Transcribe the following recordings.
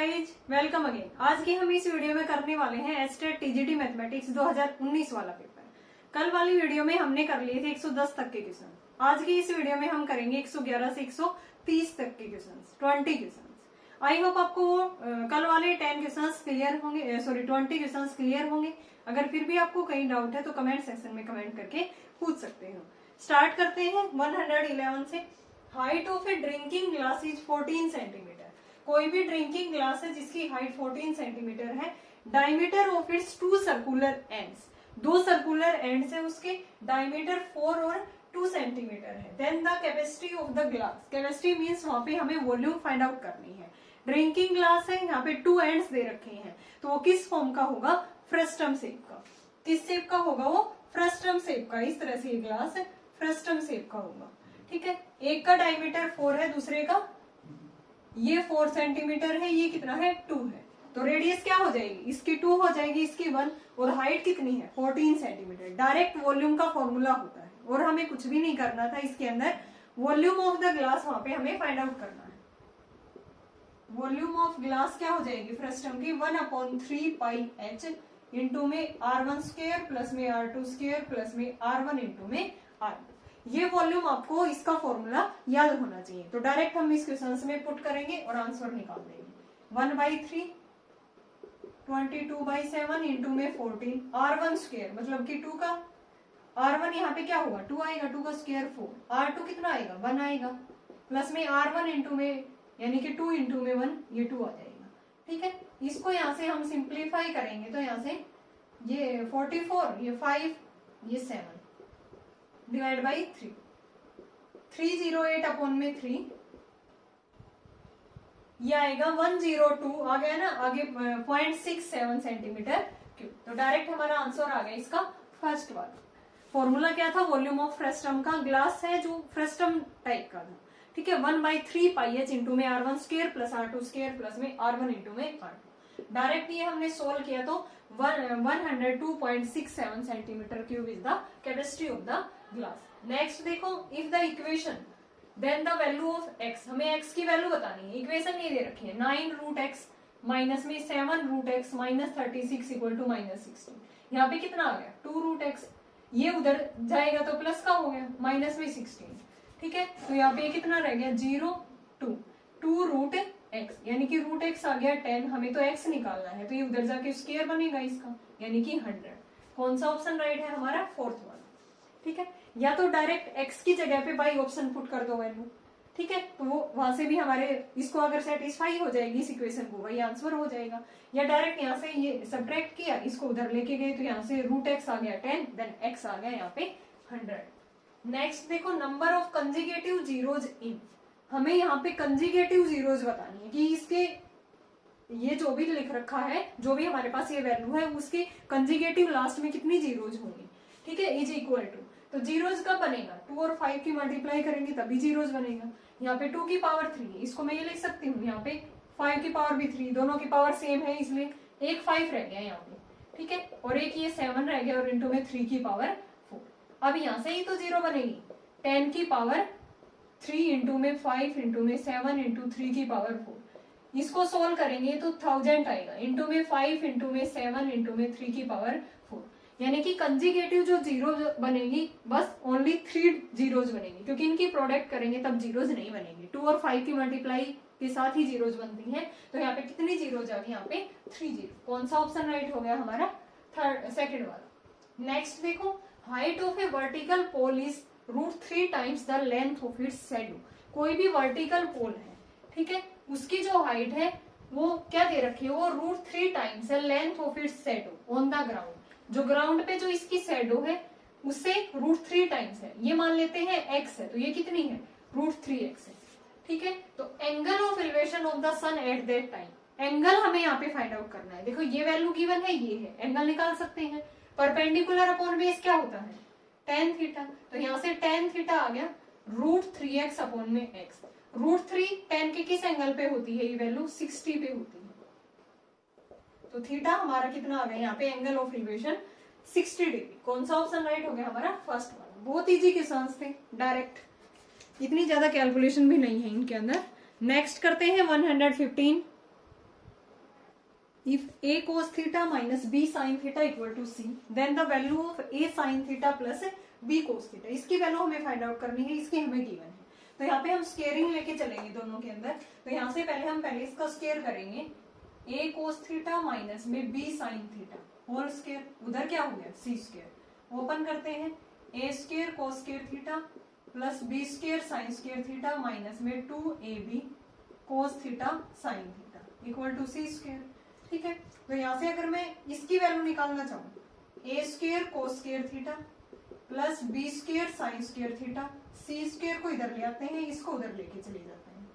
Guys, welcome again. आज की हम इस वीडियो में करने वाले हैं एस्टेट टीजीटी मैथमेटिक्स 2019 वाला पेपर। कल वाली वीडियो में हमने कर लिए थे 110 तक के क्वेश्चन। आज की इस वीडियो में हम करेंगे 111 से 130 तक के क्वेश्चन, 20 क्वेश्चन। आई होप आपको कल वाले 10 क्वेश्चन क्लियर होंगे, 20 क्वेश्चन क्लियर होंगे। अगर फिर भी आपको कहीं डाउट है तो कमेंट सेक्शन में कमेंट करके पूछ सकते हो। स्टार्ट करते हैं 111 से। Height of a drinking glass is 14 centimetre. कोई भी ड्रिंकिंग ग्लास है जिसकी हाइट 14 सेंटीमीटर है। Diameter of its 2 circular ends, 2 circular ends है, उसके डायमीटर 4 और 2 सेंटीमीटर है। Then the capacity of the glass, capacity means वहां पे हमें वॉल्यूम फाइंड आउट करनी है। ड्रिंकिंग ग्लास है, यहाँ पे 2 एंड्स दे रखे हैं, तो वो किस फॉर्म का होगा? फ्रस्टम शेप का। किस शेप का होगा वो? फ्रस्टम शेप का। इस तरह से ये ग्लास है, फ्रस्टम शेप का होगा। ठीक है, एक का डायमीटर 4 है, दूसरे का ये 4 सेंटीमीटर है, ये कितना है? 2 है। तो रेडियस क्या हो जाएगी? इसकी 2 हो जाएगी, इसकी 1, और हाइट कितनी है? 14 सेंटीमीटर। डायरेक्ट वॉल्यूम का फॉर्मूला होता है और हमें कुछ भी नहीं करना था इसके अंदर। वॉल्यूम ऑफ द ग्लास वहां पे हमें फाइंड आउट करना है। वॉल्यूम ऑफ ग्लास क्या हो जाएगी फ्रस्टम की? 1/3 पाई h इंटू में r1 स्क्वायर प्लस में r2 स्क्वायर प्लस में r1 इंटू में r2। ये वॉल्यूम आपको इसका फॉर्मूला याद होना चाहिए। तो डायरेक्ट हम इस क्वेश्चन में पुट करेंगे और आंसर निकाल देंगे। 1/3 22/7 इंटू में 14 r1 स्क्वायर मतलब कि 2 का r1 यहाँ पे क्या होगा? 2 आएगा, 2 का स्क्वायर 4, r2 कितना आएगा? 1 आएगा, प्लस में r1 इंटू में यानी कि 2 इंटू में 1, ये 2 आ जाएगा। ठीक है, इसको यहाँ से हम सिंप्लीफाई करेंगे तो यहाँ से ये 44, ये 5, ये 7 डिवाइड बाई 3, 308 अपॉन में 3, ये आएगा 102 आ गया ना, आगे 0.67 सेंटीमीटर क्यूब। तो डायरेक्ट हमारा आंसर आ गया इसका फर्स्ट वाला। फॉर्मूला क्या था? वॉल्यूम ऑफ फ्रस्टम का। ग्लास है जो फ्रस्टम टाइप का था। ठीक है, 1/3 पाई एच इंटू में r1 square plus r2 square plus में r1 इंटू में r2। डायरेक्ट ये हमने सोल्व किया तो 102.67 centimetre cube is the capacity of the glass. Next देखो, if the equation then the value of x, हमें x की वैल्यू बतानी है। इक्वेशन ये दे रखी है 9√x माइनस में 7√x माइनस 36 इक्वल टू -16। यहाँ पे कितना आ गया? 2√x, ये उधर जाएगा तो प्लस का हो गया, माइनस में 16। ठीक है, तो यहाँ पे कितना रह गया? 0 2√x यानी कि √x आ गया 10। हमें तो x निकालना है तो ये उधर जाके स्क्वायर बनेगा इसका, यानी कि 100। कौन सा ऑप्शन राइट है हमारा? फोर्थ वाला। ठीक है, या तो डायरेक्ट x की जगह पे बाई ऑप्शन पुट कर दो वैल्यू। ठीक है, तो वो वहां से भी हमारे इसको अगर सेटिस्फाई हो जाएगी इस इक्वेशन को, वही आंसर हो जाएगा। या डायरेक्ट यहाँ से ये सब्ट्रैक्ट किया, इसको उधर लेके गए तो यहाँ से √x आ गया 10, देन x आ गया यहाँ पे 100। नेक्स्ट देखो, नंबर ऑफ कंजुगेटिव जीरोज इन। हमें यहाँ पे कंजुगेटिव जीरोज बतानी है कि इसके ये जो भी लिख रखा है, जो भी हमारे पास ये वैल्यू है, उसके कंजुगेटिव लास्ट में कितनी जीरोज होंगी। ठीक है, इज इक्वल टू, तो जीरोज कब बनेगा? 2 और 5 की मल्टीप्लाई करेंगे तभी जीरोज बनेगा। यहाँ पे 2 की पावर 3, इसको मैं ये लिख सकती हूँ, यहाँ पे 5 की पावर भी 3, दोनों की पावर सेम है इसलिए एक 5 रह गया यहाँ पे। ठीक है, और एक ये 7 रह गया और इंटू में 3 की पावर 4। अब यहाँ से ही तो 0 बनेगी। 10 की पावर 3 इंटू में 5 इंटू में 7 इंटू 3 की पावर 4। इसको सोल्व करेंगे तो 1000 आएगा, इंटू में 5 इंटू में 7 इंटू में 3 की पावर 4। यानी कि कंजुगेटिव जो जीरो बनेगी बस ओनली 3 जीरोज बनेगी, क्योंकि इनकी प्रोडक्ट करेंगे तब जीरोज नहीं बनेगी। 2 और 5 की मल्टीप्लाई के साथ ही जीरोज बनती हैं। तो यहाँ पे कितनी जीरोज आ गई? यहाँ पे 3 जीरो। कौन सा ऑप्शन राइट हो गया हमारा? सेकंड वाला। नेक्स्ट देखो, height of a vertical pole is √3 times the length of its shadow. कोई भी वर्टिकल पोल है, ठीक है, उसकी जो हाइट है वो क्या दे रखी है? वो √3 टाइम्स है length of its shadow on the ground. जो ग्राउंड पे जो इसकी शैडो है उससे √3 टाइम्स है। ये मान लेते हैं x है, तो ये कितनी है? √3x है। ठीक है, तो angle of elevation of the sun at that time, angle हमें यहाँ पे फाइंड आउट करना है। देखो ये वैल्यू गिवन है, ये है, एंगल निकाल सकते हैं। परपेंडिकुलर अपॉन बेस क्या होता है? tan theta. तो यहाँ से tan थीटा आ गया √3x अपॉन में x। √3 tan के किस एंगल पे होती है? ये वैल्यू 60 पे होती है। तो थीटा हमारा कितना आ गया यहाँ पे? Angle of elevation 60 degree. कौन सा ऑप्शन राइट हो गया हमारा? फर्स्ट वाला। बहुत इजी क्वेश्चंस थे, डायरेक्ट, इतनी ज्यादा कैलकुलेशन भी नहीं है इनके अंदर। नेक्स्ट करते हैं 115। if a cos theta minus b sin theta equal to c, then the value of a sin theta plus b cos theta, इसकी वैल्यू हमें फाइंड आउट करनी है, इसकी हमें गिवन है। तो यहाँ पे हम स्केयरिंग लेके चलेंगे दोनों के अंदर। तो यहाँ से पहले इसका स्केयर करेंगे, a cos थीटा माइनस में b sin theta whole square, उधर क्या हो गया c स्केयर। ओपन करते हैं, a square cos square theta plus b square sin square theta minus में 2ab cos theta sin theta equal to c square. ठीक है, तो यहाँ से अगर मैं इसकी वैल्यू निकालना चाहूँ, a square cos square theta plus b square sin square theta, c square को इधर ले आते हैं, इसको उधर लेके चले जाते हैं।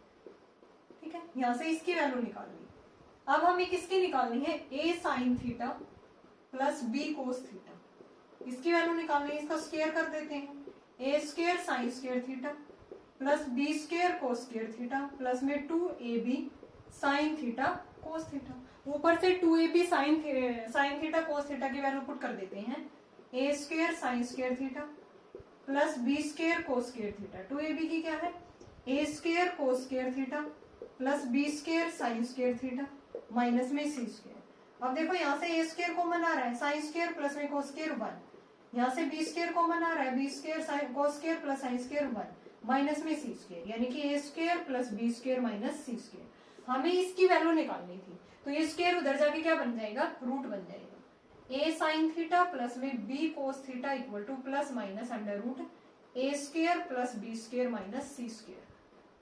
ठीक है, यहाँ से इसकी वैल्यू निकाल ली। अब हमें किसकी निकालनी है, a sin theta plus b cos theta, इसकी वैल्यू निकालनी है। इसका स्केयर कर देते हैं, a square sin square theta plus b square cos square theta plus में 2ab sin theta cos theta. ऊपर से 2ab sin theta cos theta की वैल्यू पुट कर देते हैं, a square sin square theta plus b square cos square theta. 2ab की क्या है, a square cos square theta plus b square sin square theta minus में c square. अब देखो यहाँ से a स्केयर कॉमन आ रहा है, sin स्केयर प्लस में cos स्केयर 1, यहाँ से b स्केयर कॉमन आ रहा है, b square cos square plus sin square 1 minus में c स्केयर, यानी कि a square plus b square minus c square. हमें इसकी वैल्यू निकालनी थी, तो ये स्केयर उधर जाके क्या बन जाएगा, रूट बन जाएगा। a sin थीटा प्लस में b cos theta equal to plus minus under root a square plus b square minus c square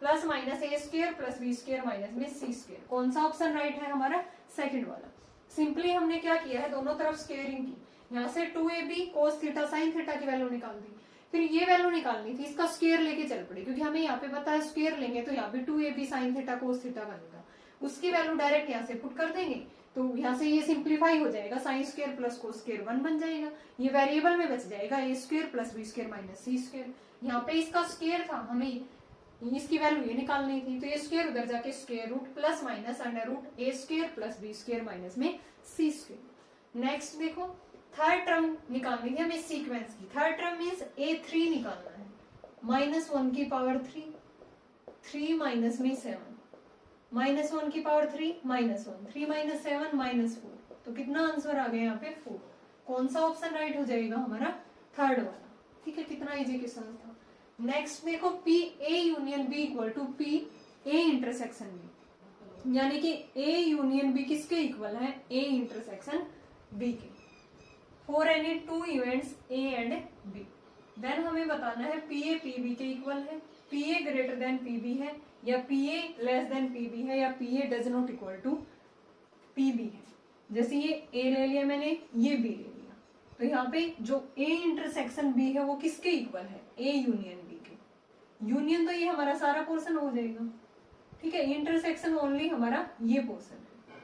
plus minus a square plus b square minus में c square. कौन सा option right है हमारा, second वाला। Simply हमने क्या किया है, दोनों तरफ स्केयरिंग की, यहाँ से 2ab cos theta sin theta की वैल्यू निकाल दी, फिर ये वैल्यू निकालनी थी, इसका स्केयर लेके चल पड़े, क्योंकि हमें यहाँ पे पता है स्केयर लेंगे तो यहाँ पे 2ab sin theta cos theta बनेगा, उसकी वैल्यू डायरेक्ट यहाँ से पुट कर देंगे, तो यहाँ से ये सिंप्लीफाई हो जाएगा, sine square plus cos square 1 बन जाएगा, ये वेरिएबल में बच जाएगा a square plus b square minus c square. यहाँ पे इसका स्क्वायर था, हमें इसकी वैल्यू ये निकालनी थी, तो ये स्क्वायर उधर जाके square root plus minus under root a square plus b square minus में c स्क्वायर। नेक्स्ट देखो, थर्ड टर्म निकालनी थी हमें सीक्वेंस की। थर्ड टर्म मीन्स a3 निकालना है, माइनस 1 की पावर 3 माइनस में 7, माइनस 1 की पावर 3 माइनस 1, 3 माइनस 7 माइनस 4, तो कितना आंसर आ गया यहाँ पे 4। कौन सा ऑप्शन राइट हो जाएगा हमारा, थर्ड वाला। ठीक है, कितना इजी क्वेश्चन था। नेक्स्ट देखो, P A union B equal to P A intersection B, यानी कि ए यूनियन बी किसके इक्वल है, ए इंटरसेक्शन बी के, for any two events A and B. Then हमें बताना है पी ए पी बी के इक्वल है, P A greater than P B है, या P A less than P B है, या P A does not equal to P B है। जैसे ये ए ले लिया मैंने, ये बी ले लिया, तो यहाँ पे जो ए इंटरसेक्शन बी है वो किसके इक्वल है, ए यूनियन बी के। यूनियन तो ये हमारा सारा पोर्शन हो जाएगा, ठीक है, इंटरसेक्शन ओनली हमारा ये पोर्शन है।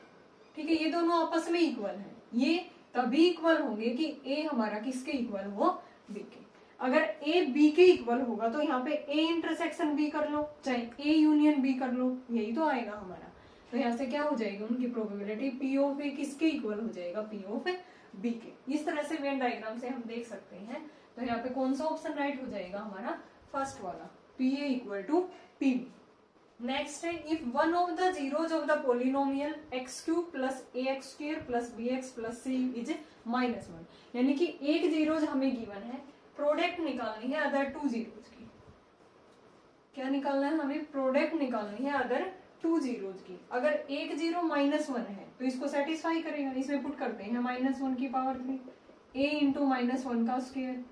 ठीक है, ये दोनों आपस में इक्वल है, ये तभी इक्वल होंगे कि ए हमारा किसके इक्वल हो, बी के। अगर ए बी के इक्वल होगा तो यहाँ पे ए इंटरसेक्शन बी कर लो, चाहे ए यूनियन बी कर लो, यही तो आएगा हमारा। तो यहाँ से क्या हो जाएगी उनकी प्रोबेबिलिटी, पी ऑफ ए किसके इक्वल हो जाएगा, पी ऑफ बी के। इस तरह से वेन डायग्राम से हम देख सकते हैं। तो यहाँ पे कौन सा ऑप्शन राइट हो जाएगा हमारा, फर्स्ट वाला, P A equal to P B. Next है, if one of the zeros of the polynomial x cube plus a x square plus b x plus c is -1, यानी कि एक जीरोज हमें given है, प्रोडक्ट निकालनी है other two zeros की। क्या निकालना है हमें, प्रोडक्ट निकालनी है अदर टू जीरोज की। अगर एक जीरो -1 है तो इसको सेटिस्फाई करेगा, इसमें पुट करते हैं -1 की पावर 3 a इंटू -1 का स्क्वायर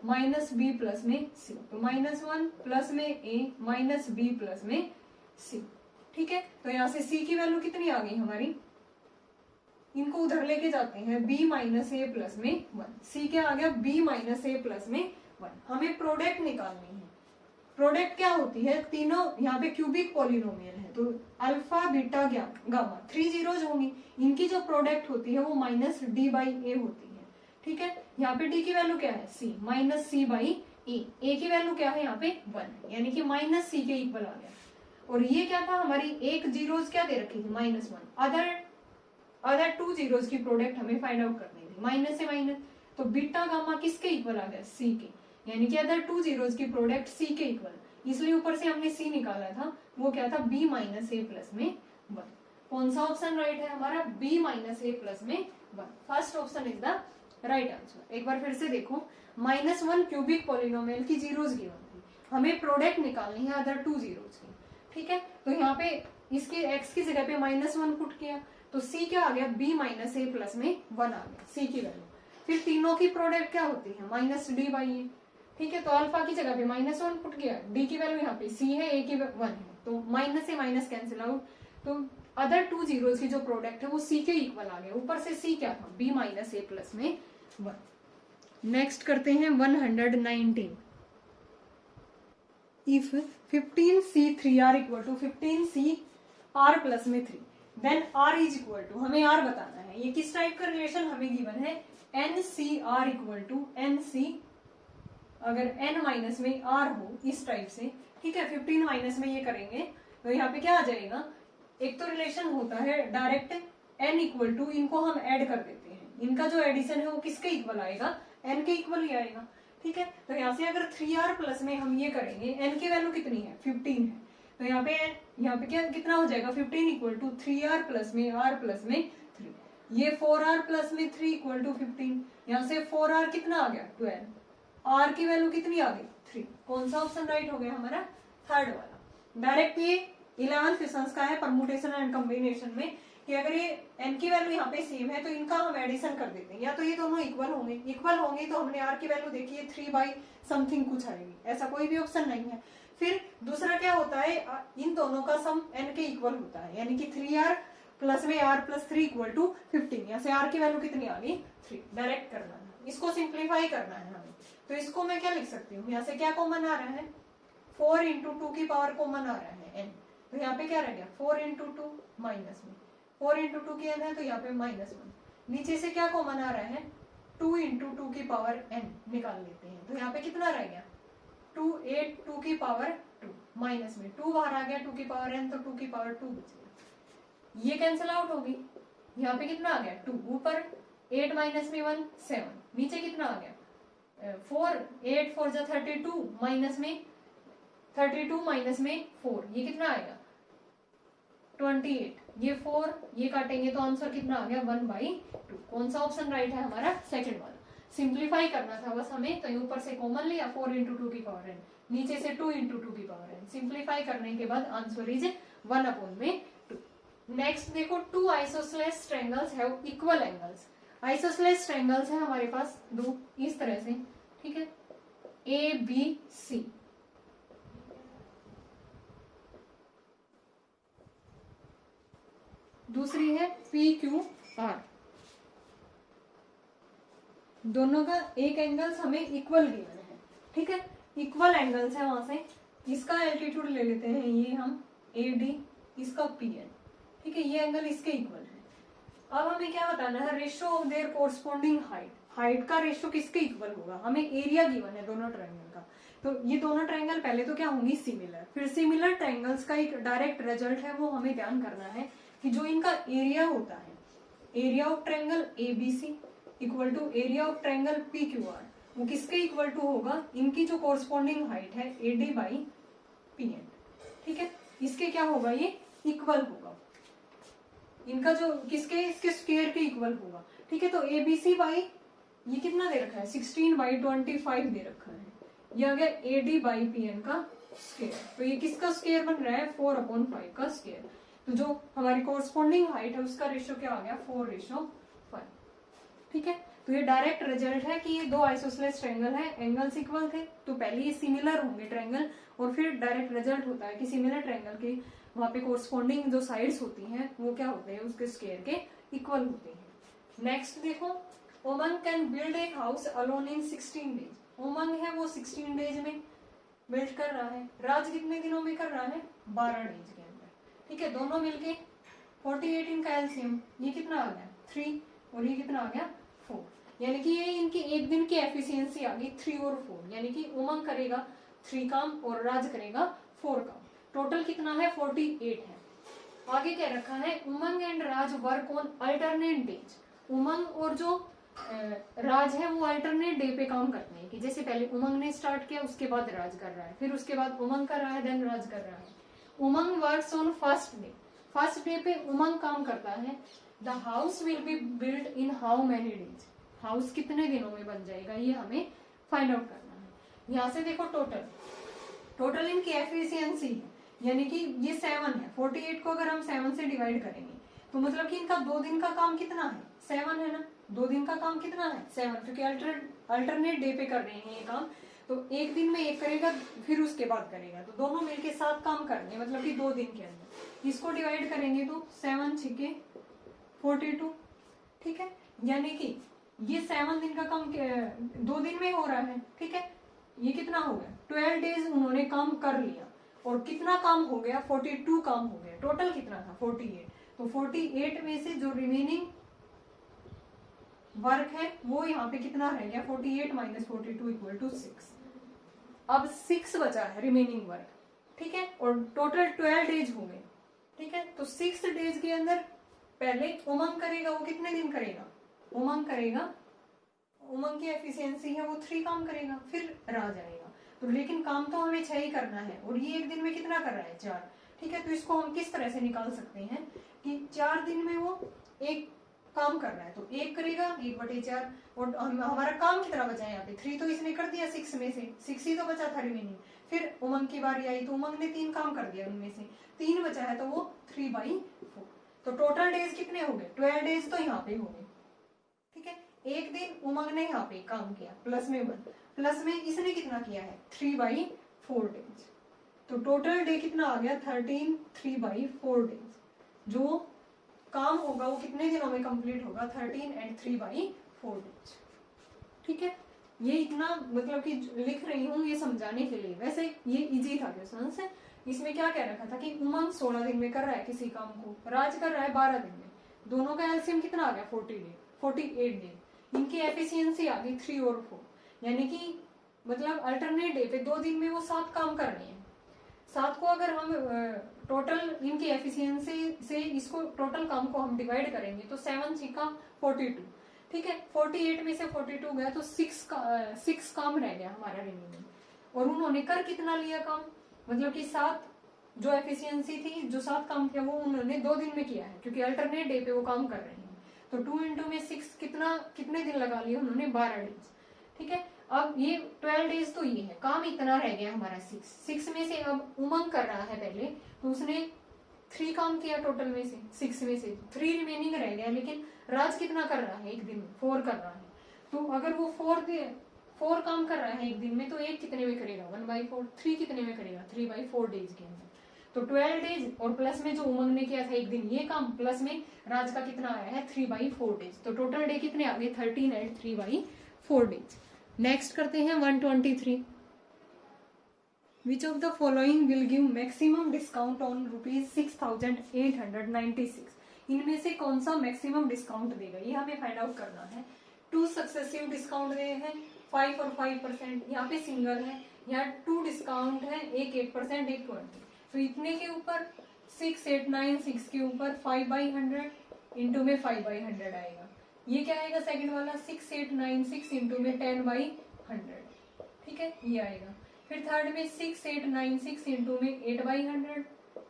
माइनस बी प्लस में सी, तो -1 प्लस में a माइनस बी प्लस में सी। ठीक है, तो यहाँ से c की वैल्यू कितनी आ गई हमारी, इनको उधर लेके जाते हैं, b माइनस ए प्लस में 1, c क्या आ गया, b माइनस ए प्लस में 1। हमें प्रोडक्ट निकालनी है। प्रोडक्ट क्या होती है, तीनों यहाँ पे क्यूबिक पॉलिनोमियल है, तो अल्फा बीटा गामा 3 जीरोज होंगी, इनकी जो प्रोडक्ट होती है वो माइनस डी बाई ए होती है। ठीक है, यहाँ पे डी की वैल्यू क्या है, सी, माइनस सी बाई ए की वैल्यू क्या है यहाँ पे 1, यानी कि माइनस सी के इक्वल आ गया। और ये क्या था, हमारी एक जीरोज क्या दे रखी थी, -1। अदर टू जीरोज की प्रोडक्ट हमें फाइंड आउट करनी थी, माइनस से माइनस, तो बीटा गामा किसके इक्वल आ गया, सी के, यानी कि अदर टू जीरोज की प्रोडक्ट सी के इक्वल, इसलिए ऊपर से हमने सी निकाला था, वो क्या था, बी माइनस ए प्लस में 1। कौन सा ऑप्शन राइट है हमारा? बी माइनस ए प्लस में 1। First option is the right answer. एक बार फिर से देखो, -1 क्यूबिक पॉलिनोमियल की जीरोस गिवन थी, हमें प्रोडक्ट निकालनी है अदर टू जीरोस की, ठीक है। तो यहाँ पे इसके x की जगह पे -1 पुट किया तो c क्या आ गया? b माइनस ए प्लस में 1 आ गया c की वैल्यू। फिर तीनों की प्रोडक्ट क्या होती है? -d/a, ठीक है। तो अल्फा की जगह पे -1 पुट किया, d की वैल्यू यहाँ पे c है, a की 1 है, तो माइनस से माइनस कैंसिल आउट, तो अदर टू जीरोस की जो प्रोडक्ट है वो c के इक्वल आ गया। ऊपर से c क्या था? b माइनस ए प्लस में 1। नेक्स्ट करते हैं 119। If 15c3r equal to 15cr plus में 3 then r is equal to, हमें r बताना है। ये किस टाइप का रिलेशन हमें गिवन है? ncr इक्वल टू nc, अगर n माइनस में r हो, इस टाइप से, ठीक है। 15 माइनस में ये करेंगे तो यहाँ पे क्या आ जाएगा? एक तो रिलेशन होता है डायरेक्ट n इक्वल टू, इनको हम ऐड कर देते हैं, इनका जो एडिशन है वो किसके इक्वल आएगा? n के इक्वल ही आएगा, ठीक है। तो यहाँ से अगर 3r प्लस में हम ये करेंगे, n की वैल्यू कितनी है? 15 है, तो यहाँ पे क्या कितना हो जाएगा? 15 इक्वल टू 3r प्लस में r प्लस में 3, ये 4r प्लस में 3 इक्वल टू 15, यहाँ से 4r कितना आ गया? 12, r की वैल्यू कितनी आ गई? 3। कौन सा ऑप्शन राइट हो गया हमारा? थर्ड वाला। डायरेक्ट ये 11 क्वेश्चंस का है परमुटेशन एंड कॉम्बिनेशन में, कि अगर ये n की वैल्यू यहाँ पे सेम है तो इनका हम एडिशन कर देते हैं, या तो ये दोनों इक्वल होंगे तो हमने r की वैल्यू देखी है 3 बाई समथिंग कुछ आएगी, ऐसा कोई भी ऑप्शन नहीं है। फिर दूसरा क्या होता है? इन दोनों का सम n के इक्वल होता है, यानी कि 3r प्लस में r प्लस 3 इक्वल टू 15, यहाँ से r की वैल्यू कितनी आ गई? 3। डायरेक्ट करना है, इसको सिंप्लीफाई करना है हमें। तो इसको मैं क्या लिख सकती हूँ? यहाँ से क्या कॉमन आ रहा है? 4 इंटू 2 की पावर कॉमन आ रहा है n, तो यहाँ पे क्या रह गया? 4 इंटू 2 माइनस में, 4 इंटू 2 की n है तो यहाँ पे -1। नीचे से क्या कॉमन आ रहा है? 2 इंटू 2 की पावर n निकाल लेते हैं, तो यहाँ पे कितना रह गया? 2 8 2 की पावर 2 माइनस में 2 बाहर आ गया, 2 की पावर n, तो 2 की पावर 2 बच गया, ये कैंसिल आउट होगी। यहाँ पे कितना आ गया? 2, ऊपर 8 माइनस में 1 7, नीचे कितना आ गया? 4, 8 4 जा 32 माइनस में 32 माइनस में 4, ये कितना आएगा? 28, ये 4 ये काटेंगे तो आंसर कितना आ गया? 1/2। कौन सा ऑप्शन राइट है हमारा? सेकंड वाला। सिंप्लीफाई करना था बस हमें, तो ऊपर से कॉमन लिया 4 इंटू 2 की पावर n, नीचे से 2 इंटू 2 की पावर n, सिंप्लीफाई करने के बाद आंसर इज 1/2। नेक्स्ट देखो, 2 isosceles triangles have equal angles. Isosceles triangles है हमारे पास 2 इस तरह से, ठीक है, ए बी सी। दूसरी है पी क्यू आर, दोनों का एक एंगल्स हमें इक्वल गिवन है, ठीक है, इक्वल एंगल्स है। वहां से इसका एल्टीट्यूड ले लेते हैं ये हम AD, इसका PN, ठीक है, ये एंगल इसके इक्वल है। अब हमें क्या बताना है? Ratio of their corresponding height, height का रेशियो किसके इक्वल होगा? हमें एरिया गिवन है दोनों ट्रायंगल का, तो ये दोनों ट्रायंगल पहले तो क्या होंगी? सिमिलर। फिर सिमिलर ट्रायंगल्स का एक डायरेक्ट रिजल्ट है वो हमें ध्यान करना है कि जो इनका एरिया होता है, area of triangle ABC equal to area of triangle PQR, वो किसके इक्वल टू होगा? इनकी जो कोरस्पॉन्डिंग हाइट है AD बाई PN, ठीक है, इसके क्या होगा? ये इक्वल होगा, इनका जो किसके, इसके स्क्वायर के इक्वल होगा, ठीक है। तो ABC बाई ये कितना दे रखा है? 16/25 दे रखा है, ये आ गया AD बाई PN का स्क्वायर, तो ये किसका स्क्वायर बन रहा है? 4/5 का स्क्वायर। तो जो हमारी कोरस्पॉन्डिंग हाइट है उसका रेशियो क्या आ गया? 4:5, ठीक है। तो ये डायरेक्ट रिजल्ट है कि ये दो आइसोसेलेस ट्रायंगल है, एंगल्स इक्वल थे तो पहले ये सिमिलर होंगे ट्रायंगल, और फिर डायरेक्ट रिजल्ट होता है कि सिमिलर ट्रायंगल के वहां पे कोरस्पॉन्डिंग जो साइड्स होती हैं वो क्या होते हैं? उसके स्क्वायर के इक्वल होते हैं। नेक्स्ट देखो, Umang can build a house alone in 16 days. Umang है वो 16 डेज में बिल्ड कर रहा है, राज कितने दिनों में कर रहा है? 12 डेज के अंदर, ठीक है। दोनों मिलके 48 इनका एलसीएम, ये कितना आ गया? 3, और ये कितना आ गया? 4, यानी कि ये इनकी एक दिन की एफिशिएंसी आ गई 3 और 4, यानी कि उमंग करेगा 3 काम और राज करेगा 4 काम, टोटल कितना है? 48 है। आगे क्या रखा है? Umang and Raj work on alternate days. Umang और जो राज है वो अल्टरनेट डे पे काम करते हैं, कि जैसे पहले उमंग ने स्टार्ट किया, उसके बाद राज कर रहा है, फिर उसके बाद उमंग कर रहा है, देन राज कर रहा है। Umang works on first day, first day पे उमंग काम करता है, the house will be build in how many days, house कितने दिनों में बन जाएगा, ये हमें फाइंड आउट करना है। यहाँ से देखो टोटल इनकी एफिशिएंसी है, यानी कि ये 7 है, 48 को अगर हम 7 से डिवाइड करेंगे तो मतलब कि इनका 2 दिन का काम कितना है, 7 है ना, 2 दिन का काम कितना है 7, क्योंकि अल्टरनेट डे पे कर रहे हैं ये काम, तो एक दिन में एक करेगा फिर उसके बाद करेगा, तो दोनों मिलके 7 काम करने मतलब कि 2 दिन के अंदर। इसको डिवाइड करेंगे तो 7 6 42, ठीक है, यानी कि ये 7 दिन का काम 2 दिन में हो रहा है, ठीक है, ये कितना हो गया 12 डेज उन्होंने काम कर लिया, और कितना काम हो गया 42 काम हो गया, टोटल कितना था 48, तो 48 में से जो रिमेनिंग वर्क है वो यहाँ पे कितना रह गया 48 माइनस 42 इक्वल टू 6, अब 6 बचा है रिमेनिंग वर्क, ठीक है, और टोटल 12 डेज हो गए, ठीक है, तो 6 डेज के अंदर पहले उमंग करेगा, वो कितने दिन करेगा, उमंग करेगा, उमंग की एफिशिएंसी है वो 3 काम करेगा, फिर राज आएगा, तो लेकिन काम तो हमें 6 ही करना है, और ये एक दिन में कितना कर रहा है 4, ठीक है, तो इसको हम किस तरह से निकाल सकते हैं कि 4 दिन में वो एक काम कर रहा है, तो 1 करेगा 1/4, और हमारा काम कितना बचा है यहाँ पे 3, तो इसने कर दिया 6 में से, 6 ही तो बचा था रिमेनिंग, फिर उमंग की बारी आई तो उमंग ने 3 काम कर दिया, उनमें से 3 बचा है तो वो 3/4, तो टोटल डेज कितने हो गए 12 डेज तो यहाँ पे हो गए, ठीक है, एक दिन उमंग ने यहाँ पे काम किया प्लस में 1, प्लस में इसने कितना किया है 3/4 डेज, तो टोटल डे कितना आ गया 13 3/4 डेज, जो काम होगा वो कितने दिनों में कंप्लीट होगा 13 एंड 3/4 डेज, ठीक है, ये इतना मतलब कि लिख रही हूँ ये समझाने के लिए, वैसे ये इजी था क्वेश्चन से, इसमें क्या कह रखा था कि उमंग 16 दिन में कर रहा है किसी काम को, राज कर रहा है 12 दिन में, दोनों का एलसीएम कितना आ गया 48 दिन, इनकी एफिशिएंसी आ गई 3 और 4, यानी कि मतलब अल्टरनेट डे पे 2 दिन में वो 7 काम कर रहे हैं, 7 को अगर हम टोटल इनकी एफिशिएंसी से इसको टोटल काम को हम डिवाइड करेंगे तो 7 6 42, ठीक है, 48 में से 42 गया तो 6 काम रह गया हमारा रिमेनिंग, और उन्होंने कर कितना लिया काम, मतलब कि 7 जो एफिशिएंसी थी, जो 7 काम किया वो उन्होंने 2 दिन में किया है, क्योंकि अल्टरनेट डे पे वो काम कर रहे हैं, तो 2 इंटू में 6 कितने दिन लगा लिए उन्होंने 12 डेज, ठीक है, अब ये 12 डेज तो ये है, काम इतना रह गया हमारा 6 में से अब उमंग कर रहा है पहले, तो उसने 3 काम किया टोटल में से, 6 में से 3 रिमेनिंग रह गया, लेकिन राज कितना कर रहा है एक दिन में 4 कर रहा है, तो अगर वो 4 काम कर रहा है एक दिन में, तो एक कितने में करेगा 1/4, 3 कितने में करेगा 3/4 डेज के अंदर, तो 12 डेज और प्लस में जो उमंग ने किया था एक दिन ये काम, प्लस में राज का कितना आया है 3/4 डेज, तो टोटल डे कितने आ गए 13 एंड 3/4 डेज। नेक्स्ट करते हैं 123, which of the following will give maximum discount on ₹6,896, इनमें से कौन सा मैक्सिमम डिस्काउंट देगा, ये हमें फाइंड आउट करना है। 2 सक्सेसिव डिस्काउंट दे हैं 5 और 5%, यहाँ पे सिंगल है, यहाँ 2 डिस्काउंट है, एक 8% एक 20, तो इतने के ऊपर 6896 के ऊपर 5/100 इंटू में 5/100 आएगा, ये क्या आएगा सेकंड वाला 6896 इंटू में 10/100, ठीक है, ये आएगा, फिर थर्ड में 6896 इंटू में 8/100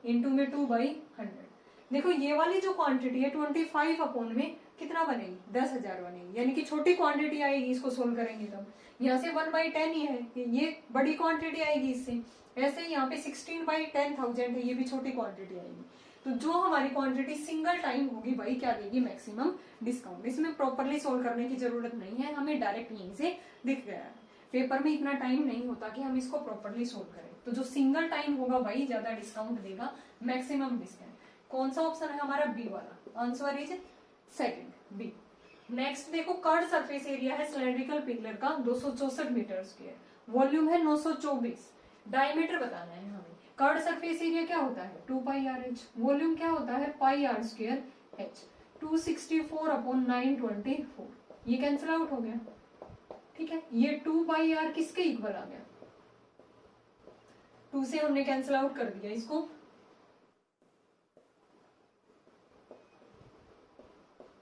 इंटू में 2/100, देखो ये वाली जो क्वांटिटी है 25 अपॉन में कितना बनेगी 10,000 बनेगी, यानी कि छोटी क्वांटिटी आएगी, इसको सोल्व करेंगे तब, यहाँ से 1/10 ही है, ये बड़ी क्वांटिटी आएगी इससे, ऐसे यहाँ पे 16/10,000 है, ये भी छोटी क्वांटिटी आएगी, तो जो हमारी क्वांटिटी सिंगल टाइम होगी वही क्या देगी मैक्सिमम डिस्काउंट। इसमें प्रॉपरली सोल्व करने की जरूरत नहीं है, हमें डायरेक्ट यहीं से दिख गया है, पेपर में इतना टाइम नहीं होता कि हम इसको प्रॉपरली सोल्व करें, तो जो सिंगल टाइम होगा वही ज्यादा डिस्काउंट देगा मैक्सिमम डिस्काउंट। कौन सा ऑप्शन है हमारा बी वाला, answer is second B. Next देखो कर्ड सरफेस एरिया है सिलेंड्रिकल पिलर का 264 मीटर स्क्वायर, वॉल्यूम है 924, डायमीटर बताना है हमें। कर्ड सरफेस एरिया क्या होता है 2πr/h, वॉल्यूम क्या होता है πr²h, 264/924, ये कैंसिल आउट हो गया, ठीक है, ये 2πr किसके इक्वल आ गया, 2 से हमने कैंसिल आउट कर दिया इसको,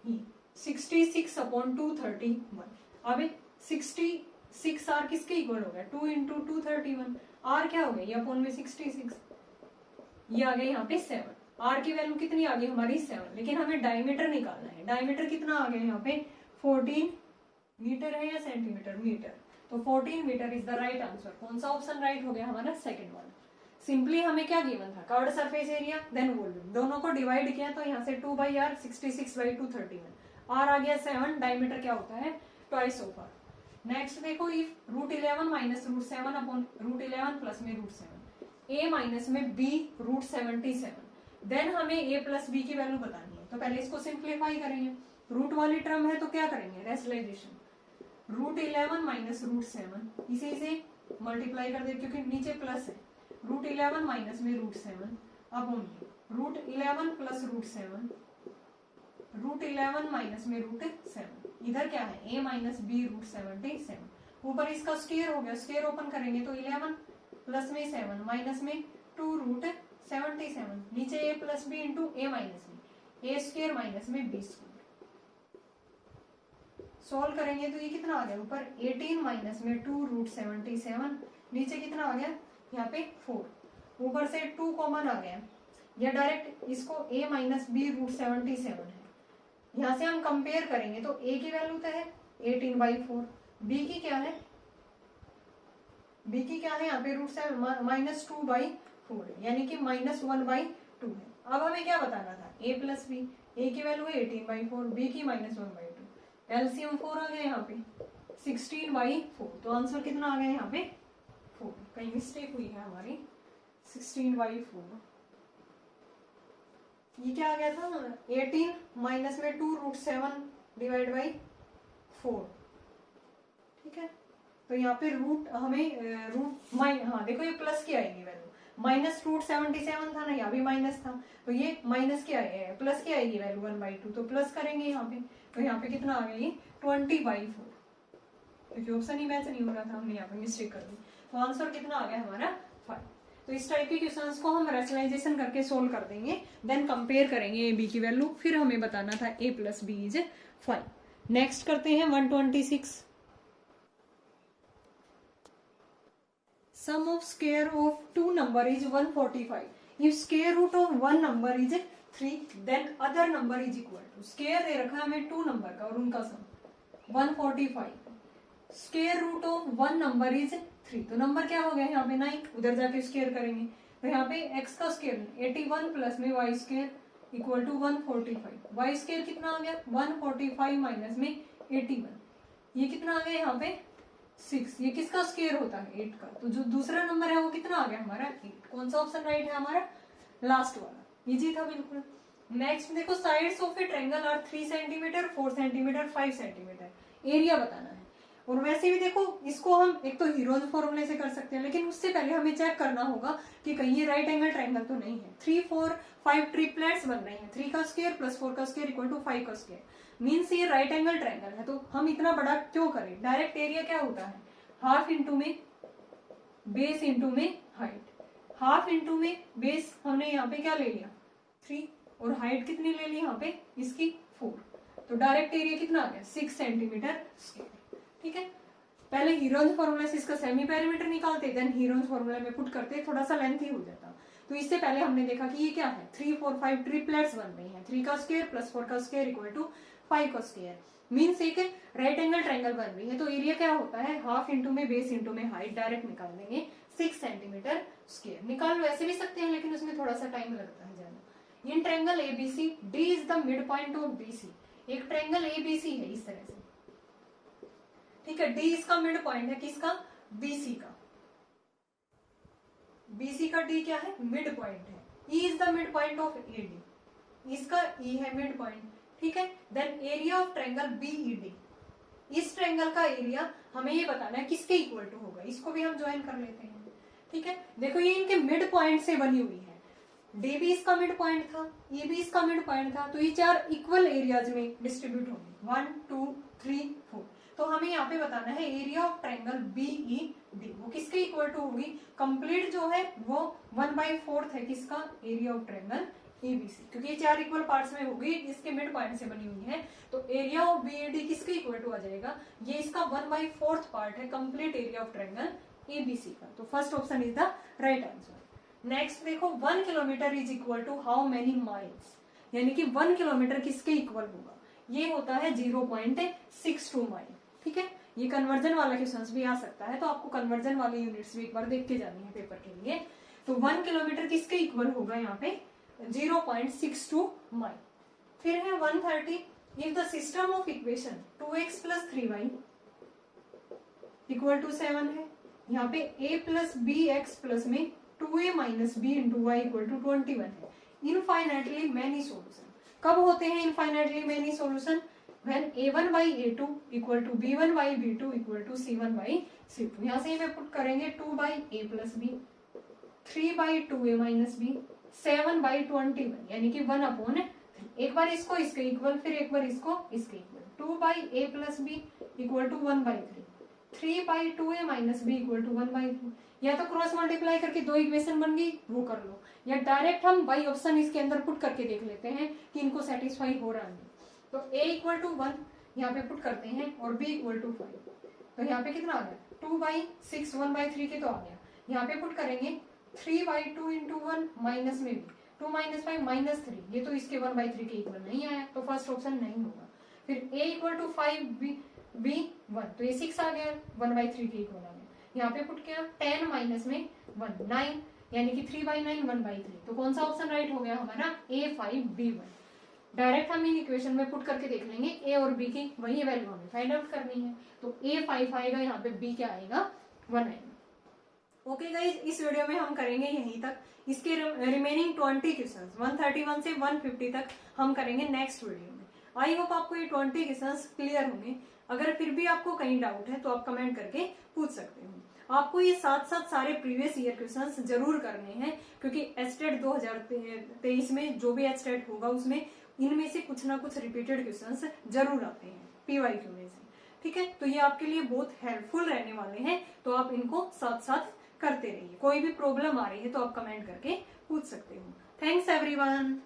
ये 66/231, अब 66r किसके इक्वल हो गया 2 × 231, r क्या हो गया ये अपॉन में 66, ये आ गया यहाँ पे 7, आर की वैल्यू कितनी आ गई हमारी 7, लेकिन हमें डायमीटर निकालना है। डायमीटर कितना आ गया यहाँ पे 14 मीटर है या सेंटीमीटर, मीटर, तो 14 metre is the right answer. कौन सा ऑप्शन राइट हो गया हमारा, सेकंड वाला। सिंपली हमें क्या गिवन था, curved surface area then volume, दोनों को डिवाइड किया तो यहाँ से 2/r 66/2 31, आर आ गया 7, डायमीटर क्या होता है ट्वाइस ऑफ आर। नेक्स्ट देखो, इफ √11 माइनस √7 अपॉन √11 प्लस में √7, a माइनस में b √77, देन हमें a प्लस b की वैल्यू बतानी है। तो पहले इसको सिंप्लीफाई करेंगे, रूट वाली टर्म है तो क्या करेंगे, रेशनलाइजेशन, √11 माइनस √7 इसे इसे मल्टीप्लाई कर दे क्योंकि नीचे प्लस है, √11 माइनस में √7 अपॉन √11 प्लस √7, √11 माइनस में √7, इधर क्या है a माइनस b √77, ऊपर इसका स्क्वायर हो गया, स्क्वायर ओपन करेंगे तो 11 प्लस में 7 माइनस में 2 √77, नीचे a plus b into a minus में a स्क्वायर माइनस में b स्क्वायर। सॉल्व करेंगे तो ये कितना आ गया, ऊपर 18 माइनस में 2 √77, नीचे कितना आ गया यहाँ पे 4, ऊपर से 2 कॉमन आ गया, या डायरेक्ट इसको a माइनस b √77 है। यहाँ से हम कंपेयर करेंगे तो a की वैल्यू तो है 18/4, b की क्या है, b की क्या है यहाँ पे √7 माइनस 2/4, यानी कि -1/2 है। अब हमें क्या बताना था, a प्लस b, a की वैल्यू है 18/4, b की -1/2, एलसीएम 4 आ गया यहाँ पे 16/4, तो आंसर कितना आ गया यहाँ पे 4, कहीं मिस्टेक हुई है हमारी, 16/4। ये क्या आ गया था 18 माइनस में 2 √7 डिवाइड बाई 4, ठीक है। तो यहाँ पे रूट हमें हाँ देखो ये प्लस की आएगी वैल्यू, माइनस √77 था ना, यहाँ भी माइनस था, तो ये माइनस की आएगी, प्लस की आएगी वैल्यू 1/2, तो प्लस करेंगे यहाँ पे, तो यहाँ पे कितना आ गया ये 20/4, क्योंकि ऑप्शन ही मैच नहीं हो रहा था, हमने यहाँ पे मिस्टेक कर दी, तो आंसर कितना आ गया हमारा 5। तो इस टाइप के क्वेश्चंस को हम रैशनलाइजेशन करके सोल्व कर देंगे, देन कंपेयर करेंगे ए बी की वैल्यू, फिर हमें बताना था a plus B is 5। Next करते हैं 126, sum of square of two number is 145. If square root of one number is 3, then other number is equal to, square दे रखा है हमें 2 नंबर का और उनका sum 145, square root of 1 number is 3, तो number क्या हो गया यहाँ पे 9, उधर जाके स्क्वायर करेंगे, तो यहाँ पे x का स्क्वायर 81 प्लस में y square equal to 145, y square कितना आ गया 145 माइनस में 81, ये कितना आ गया यहाँ पे 6, ये किसका स्क्वायर होता है 8 का, तो जो दूसरा नंबर है वो कितना आ गया हमारा 8। कौन सा ऑप्शन राइट है हमारा, लास्ट वाला, इजी था बिल्कुल। नेक्स्ट देखो, sides of a triangle are 3 centimetre 4 centimetre 5 centimetre, area बताना है। और वैसे भी देखो, इसको हम एक तो हीरोज फॉर्मूले से कर सकते हैं, लेकिन उससे पहले हमें चेक करना होगा कि कहीं ये राइट एंगल ट्रायंगल तो नहीं है। 3 4 5 ट्रिपलेट्स बन रहे हैं, 3 का स्क्वायर प्लस 4 का स्क्वायर इक्वल टू 5 का स्क्वायर, मीन्स ये राइट एंगल ट्रायंगल है। तो हम इतना बड़ा क्यों करें, डायरेक्ट एरिया क्या होता है हाफ इंटू में बेस इंटू में हाइट, हाफ इंटू में बेस हमने यहाँ पे क्या ले लिया 3, और हाइट कितनी ले ली यहाँ पे इसकी 4, तो डायरेक्ट एरिया कितना आ गया 6 सेंटीमीटर स्क्वायर। ठीक है, पहले हीरोन्स फॉर्मूला से इसका सेमी पेरीमीटर निकालते, देन हीरोन्स फॉर्मूला में पुट करते, थोड़ा सा लेंथी हो जाता। तो इससे पहले हमने देखा कि ये क्या है 3 4 5 ट्रिपलेट्स बन रही हैं, 3 का स्क्वायर प्लस 4 का स्क्वायर इक्वल टू 5 का स्क्वायर, मीन्स एक राइट एंगल ट्रायंगल बन रही है। तो एरिया क्या होता है हाफ इंटू में बेस इंटू में हाइट, डायरेक्ट निकाल देंगे 6 सेंटीमीटर स्क्वायर। निकाल वैसे भी सकते हैं लेकिन उसमें थोड़ा सा टाइम लगता है ज्यादा। In triangle ABC, D is the mid point of BC, एक ट्रायंगल एबीसी है इस तरह से, ठीक है, डी इसका मिड पॉइंट है किसका बीसी का, बीसी का डी क्या है मिड पॉइंट है, E is the mid point of AD, इसका ई है मिड पॉइंट, ठीक है। Then area of triangle BED, इस ट्रायंगल का एरिया हमें ये बताना है किसके इक्वल टू होगा, इसको भी हम ज्वाइन कर लेते हैं। ठीक है, देखो ये इनके मिड पॉइंट से बनी हुई है, डी भी इसका मिड पॉइंट था, ये भी इसका मिड पॉइंट था, तो ये चार इक्वल एरियाज में डिस्ट्रीब्यूट होंगे 1 2 3 4। तो हमें यहाँ पे बताना है एरिया ऑफ ट्रायंगल बीईडी वो किसके इक्वल टू होगी, कंप्लीट जो है वो 1/4 है किसका एरिया ऑफ ट्रायंगल एबीसी, क्योंकि ये चार इक्वल पार्ट्स में होगी, इसके मिड पॉइंट से बनी हुई है। तो एरिया ऑफ बीईडी किसके इक्वल टू आ जाएगा, ये इसका 1/4 पार्ट है complete area of triangle ABC का। तो first option is the right answer. Next देखो 1 kilometre is equal to how many miles, यानी कि 1 किलोमीटर किसके इक्वल होगा, ये होता है 0.62 माइल। ठीक है, ये कन्वर्जन वाला क्वेश्चन भी आ सकता है, तो आपको कन्वर्जन वाली यूनिट्स भी एक बार देख के जानी है पेपर के लिए। तो 1 किलोमीटर किसके इक्वल होगा यहाँ पे 0.62 माइल। फिर है 130, if the system of equation 2x + 3y equal to 7 है, यहाँ पे a + bx प्लस में 2a - b × y equal to 21 है। इनफाइनाइटली मैनी सोल्यूशन कब होते हैं infinitely many solution, when a1/a2 equal to b1/b2 equal to c1/c2। यहाँ से मैं पुट करेंगे 2/a + b, 3/2a - b, 7/21, यानी कि 1/3। एक बार इसको इसके इक्वल, फिर एक बार इसको इसके equal, 2/a + b equal to 1/3, 3/2a - b equal to 1/3। या तो क्रॉस मल्टीप्लाई करके दो इक्वेशन बन गई, वो कर लो, या डायरेक्ट हम बाई ऑप्शन इसके अंदर पुट करके देख लेते हैं कि इनको सेटिस्फाई हो रहा है। तो a इक्वल टू 1 यहाँ पे पुट करते हैं और b इक्वल टू 5, तो यहाँ पे कितना आ गया 2/6 1/3 के तो आ गया। यहाँ पे पुट करेंगे 3/2 × 1 माइनस में भी 2 - 5 - 3, ये तो इसके 1/3 के इक्वल नहीं आया, तो फर्स्ट ऑप्शन नहीं होगा। फिर a इक्वल टू 5 b 1, तो ये 6 आ गया, 1/3 के इक्वल आ गया। यहाँ पे पुट किया 10 माइनस में 1 9, यानी कि 3/9 1/3, तो कौन सा ऑप्शन राइट हो गया हमारा a5 b1। डायरेक्ट हम इन इक्वेशन में पुट करके देख लेंगे, a और b की वही वैल्यू हमें फाइंड आउट करनी है, तो a5 आएगा, यहाँ पे b क्या आएगा 1 आएगा। ओके गाइस, इस वीडियो में हम करेंगे यहीं तक। इसके रिमेनिंग 20 क्वेश्चंस 131 से 150 तक हम करेंगे नेक्स्ट वीडियो में। आई होप आपको ये 20 क्वेश्चंस क्लियर होंगे। अगर फिर भी आपको कहीं डाउट है तो आप कमेंट करके पूछ सकते हो। आपको ये साथ साथ सारे प्रीवियस ईयर क्वेश्चंस जरूर करने हैं, क्योंकि एचटेट 2023 में जो भी एचटेट होगा उसमें इनमें से कुछ ना कुछ रिपीटेड क्वेश्चंस जरूर आते हैं पीवाईक्यू में से। ठीक है, तो ये आपके लिए बहुत हेल्पफुल रहने वाले हैं, तो आप इनको साथ साथ करते रहिए। कोई भी प्रॉब्लम आ रही है तो आप कमेंट करके पूछ सकते हो। Thanks everyone.